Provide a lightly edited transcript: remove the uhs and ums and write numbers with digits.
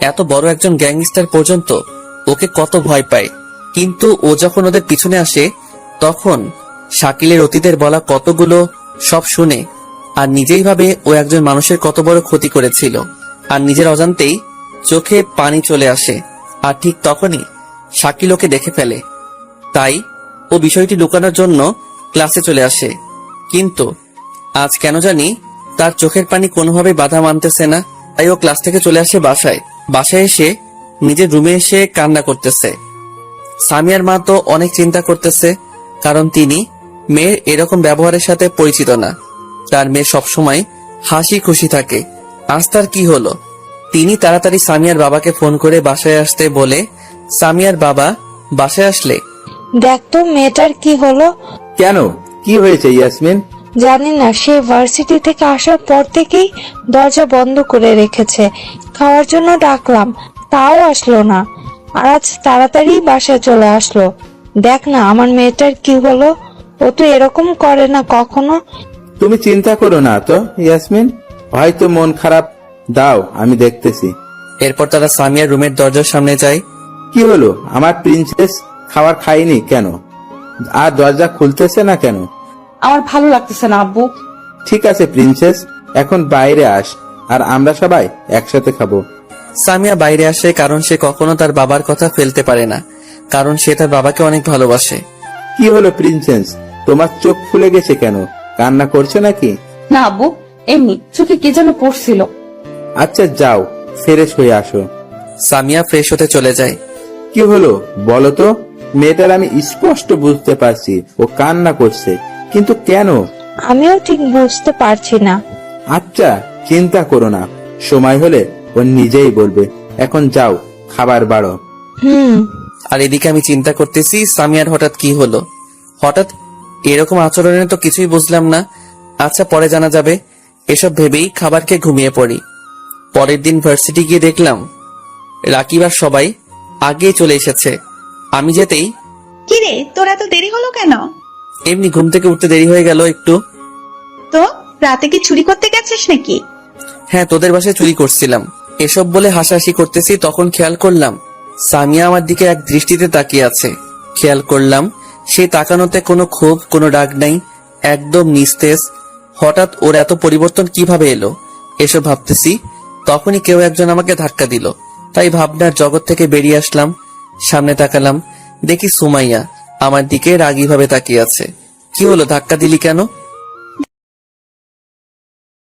এত বড় একজন গ্যাংস্টার পর্যন্ত ওকে কত ভয় পায়। কিন্তু ও যখন ওদের পিছনে আসে তখন শাকিলের অতীতের বলা কতগুলো সব শুনে আর নিজেই ভাবে ও একজন মানুষের কত বড় ক্ষতি করেছিল। আর নিজের অজান্তেই চোখে পানি চলে আসে। আর ঠিক তখনই শাকিল ওকে দেখে ফেলে। তাই ও বিষয়টি লুকানোর জন্য ক্লাসে চলে আসে। কিন্তু আজ কেন জানি তার চোখের পানি কোনোভাবে বাধা মানতেছে না। তাই ও ক্লাস থেকে চলে আসে বাসায় এসে নিজের রুমে এসে কান্না করতেছে। সামিয়ার মা তো অনেক চিন্তা করতেছে, কারণ তিনি মেয়ের এরকম ব্যবহারের সাথে পরিচিত না। তার মেয়ে সবসময় হাসি খুশি থাকে। আজ তার কি হলো? তিনি তাড়াতাড়ি সামিয়ার বাবাকে ফোন করে বাসায় আসতে বলে সামিয়ার বাবা বাসায় আসলে, দেখ তো মেয়েটার কি হলো। কেন, কি হয়েছে ইয়াসমিন? জানি না, সে ভার্সিটি থেকে আসার পর থেকেই দরজা বন্ধ করে রেখেছে। খাওয়ার জন্য ডাকলাম, তাও আসলো না। আর আজ তাড়াতাড়ি বাসায় চলে আসলো। দেখ না আমার মেয়েটার কি হলো। ও তো এরকম করে না কখনো। তুমি চিন্তা করো না তো ইয়াসমিন, হয়তো মন খারাপ। দাও আমি দেখতেছি। এরপর তারা সামিয়ার রুমের দরজার সামনে যায়। কি হলো, আমার প্রিন্সেস খাবার খায়নি কেন? আর দরজা খুলতেছে না কেন? আমার ভালো লাগতেছে না আব্বু। ঠিক আছে প্রিন্সেস, এখন বাইরে আস, আর আমরা সবাই একসাথে খাবো। সামিয়া বাইরে আসে, কারণ সে কখনো তার বাবার কথা ফেলতে পারে না, কারণ সে তার বাবাকে অনেক ভালোবাসে। কি হলো প্রিন্সেস, তোমার চোখ ফুলে গেছে কেন? কান্না করছো নাকি? না আব্বু, এমনি চোখে কে যেন পড়ছিল। আচ্ছা যাও, ফ্রেশ হয়ে আসো। সামিয়া ফ্রেশ হতে চলে যায়। কি হলো বলো তো? মেয়েটার আমি স্পষ্ট বুঝতে পারছি ও কান্না করছে, কিন্তু কেন? আমিও ঠিক বুঝতে পারছি না। আচ্ছা চিন্তা করো না, সময় হলে ও নিজেই বলবে। এখন যাও, খাবার বাড়ো। আর এদিকে আমি চিন্তা করতেছি সামিয়ার হঠাৎ কি হলো। হঠাৎ এরকম আচরণে তো কিছুই বুঝলাম না। আচ্ছা পরে জানা যাবে। এসব ভেবেই খাবার খেয়ে ঘুমিয়ে পড়ি। পরের দিন ভার্সিটি গিয়ে দেখলাম রাকিব আর সবাই আগে চলে এসেছে। আমি যেতেই, কিরে তোর এত দেরি হলো কেন? এমনি ঘুম থেকে উঠতে দেরি হয়ে গেল একটু। তো রাতে কি চুরি করতে গেছিস নাকি? হ্যাঁ, তোদের বাসায় চুরি করছিলাম। এসব বলে হাসাহাসি করতেছি, তখন খেয়াল করলাম সামিয়া আমার দিকে এক দৃষ্টিতে তাকিয়ে আছে। খেয়াল করলাম সেই তাকানোতে কোনো ক্ষোভ, কোনো রাগ নাই, একদম নিস্তেজ। হঠাৎ ওর এত পরিবর্তন কিভাবে এলো এসব ভাবতেছি, তখনই কেউ একজন আমাকে ধাক্কা দিল। তাই ভাবনার জগৎ থেকে বেরিয়ে আসলাম। সামনে তাকালাম, দেখি সুমাইয়া আমার দিকে রাগী ভাবে তাকিয়ে আছে। কি হলো, ধাক্কা দিলি কেন?